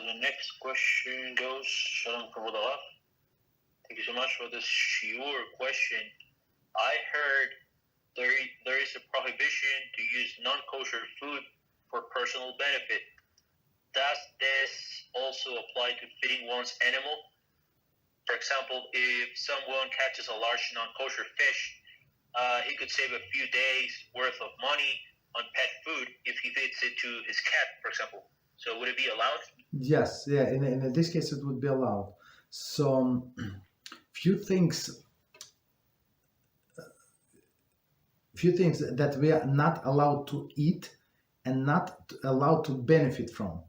The next question goes, Shalom Kavod. Thank you so much for this Shiur question. I heard there is a prohibition to use non-kosher food for personal benefit. Does this also apply to feeding one's animal? For example, if someone catches a large non-kosher fish, he could save a few days worth of money on pet food if he feeds it to his cat, for example. So would it be allowed? Yes, yeah. In this case, it would be allowed. So, few things that we are not allowed to eat and not allowed to benefit from.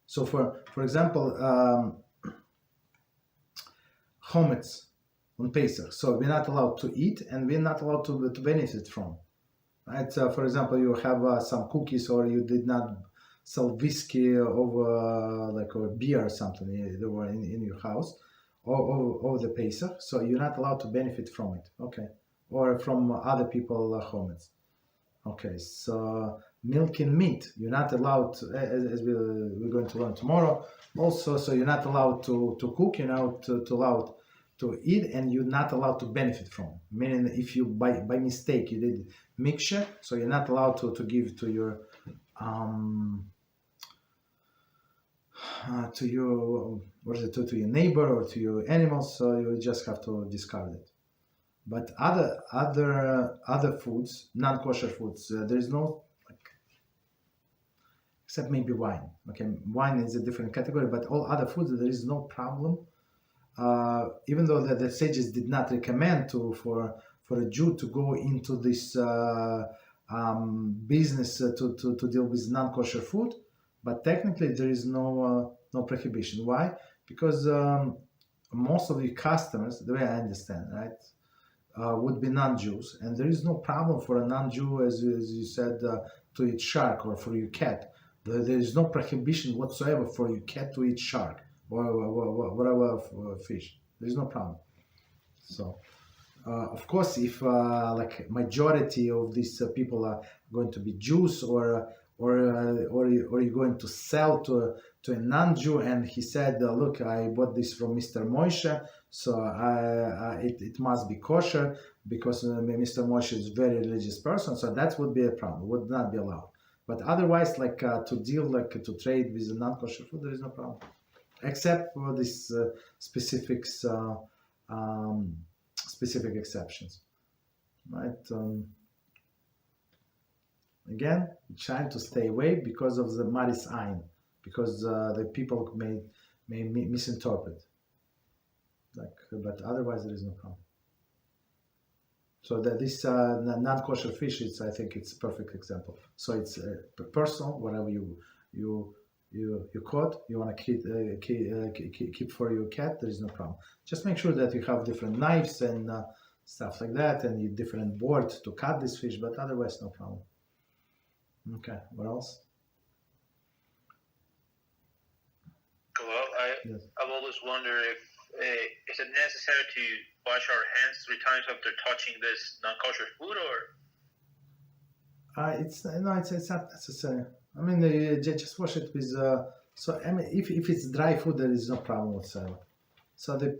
So, for example, chametz on Pesach. So we're not allowed to eat and we're not allowed to benefit from. Right? So, for example, you have some cookies, or you did not sell whiskey over like a beer or something in your house over the Pesach, so you're not allowed to benefit from it. Okay, or from other people chametz. Okay, so milk and meat, you're not allowed to, as we're going to learn tomorrow. Also, so you're not allowed to cook, you're not allowed to eat, and you're not allowed to benefit from. Meaning, if you by mistake you did mixture, so you're not allowed to give to your to your neighbor or to your animals. So you just have to discard it. But other foods, non-kosher foods, there is no, except maybe wine. Okay, wine is a different category, but all other foods there is no problem. Even though the sages did not recommend for a Jew to go into this business to deal with non-kosher food, but technically there is no prohibition. Why? Because most of the customers, the way I understand, right, would be non-Jews, and there is no problem for a non-Jew, as you said, to eat shark, or for your cat. There is no prohibition whatsoever for your cat to eat shark or whatever fish. There is no problem. So, of course, if like majority of these people are going to be Jews, or you're going to sell to a non-Jew, and he said, look, I bought this from Mr. Moshe, so it must be kosher because Mr. Moshe is a very religious person, so that would be a problem, would not be allowed. But otherwise, like to deal, like to trade with non-kosher food, there is no problem, except for these specific exceptions, right? Again, trying to stay away because of the maris ayin, because the people may misinterpret. But otherwise there is no problem. So that this non-kosher fish, I think it's a perfect example. So it's personal, whatever you caught, you want to keep for your cat, there is no problem. Just make sure that you have different knives and stuff like that, and you different board to cut this fish, but otherwise no problem. Okay, what else? Well, I've always wondered if is it necessary to wash our hands 3 times after touching this non-kosher food, or? It's not necessary. I mean, you just wash it with. So I mean, if it's dry food, there is no problem whatsoever. So the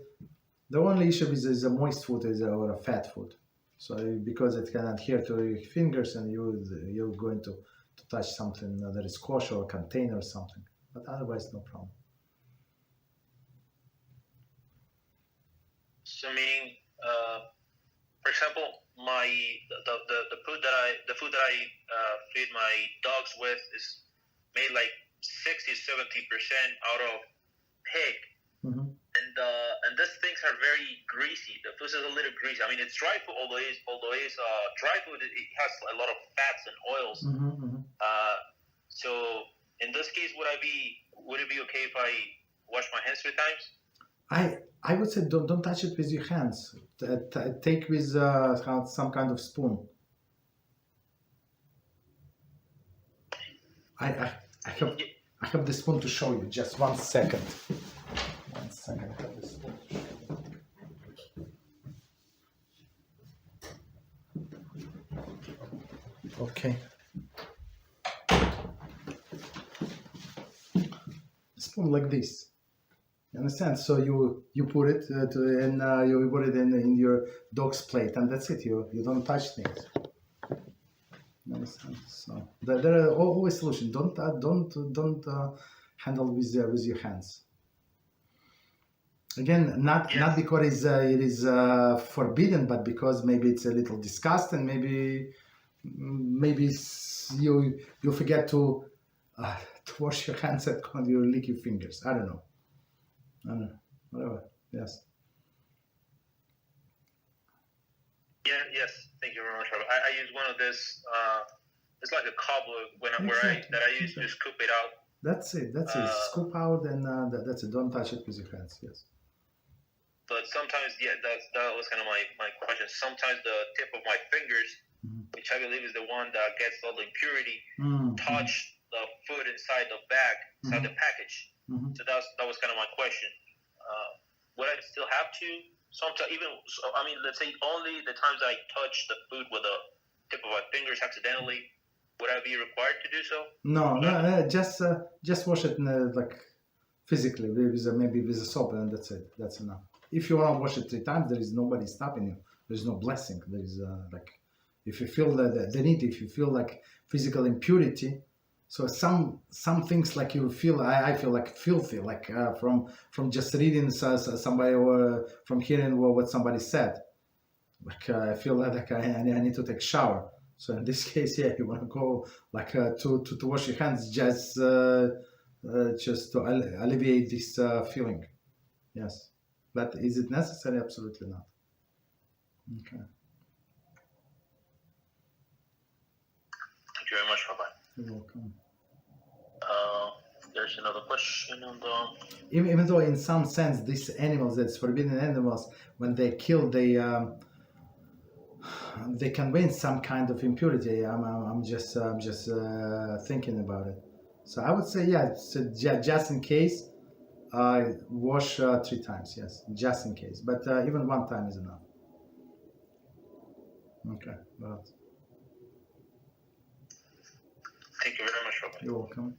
only issue is a moist food or a fat food. So because it can adhere to your fingers, and you're going to touch something that is kosher or container or something. But otherwise, no problem. So meaning, for example, the food that I feed my dogs with is made like 60-70% out of pig, and these things are very greasy. The food is a little greasy. I mean, it's dry food, although it's dry food, it has a lot of fats and oils. So in this case, would it be okay if I wash my hands 3 times? I would say don't touch it with your hands. Take with some kind of spoon. I have the spoon to show you. Just 1 second. 1 second. I have the spoon to show you. Okay. spoon like this. You understand? So you put it you put it in your dog's plate, and that's it. You don't touch things. You understand? So there are always solutions. Don't handle with your hands. Again, not because it is forbidden, but because maybe it's a little disgusting. Maybe you forget to wash your hands when you lick your fingers. I don't know. Whatever. Yes. Yes. Thank you very much, Rabbi. I use one of this. It's like a cobbler that I use to scoop it out. That's it. Scoop out, and that's it. Don't touch it with your hands. Yes. But sometimes, that was kind of my question. Sometimes the tip of my fingers, which I believe is the one that gets all the impurity, touch the food inside the bag, inside the package. So that was kind of my question. Would I still have to? Sometimes, let's say only the times I touch the food with the tip of my fingers accidentally, would I be required to do so? No. Just wash it like physically maybe with a soap, and that's it. That's enough. If you want to wash it 3 times, there is nobody stopping you. There's no blessing. There is if you feel the need, if you feel like physical impurity. So some things like you feel, I feel like filthy, like from just reading somebody or from hearing what somebody said. Like I feel like I need to take a shower. So in this case, you want to go like to wash your hands just to alleviate this feeling. Yes, but is it necessary? Absolutely not. Okay. Thank you very much, Rabbi. You're welcome. There's another question on the... Even though in some sense these animals, that's forbidden animals, when they kill, they convey some kind of impurity. I'm just thinking about it. So I would say so just in case, wash 3 times. Yes, just in case. But even 1 time is enough. Okay. Well. Thank you very much, Rabbi. You're welcome.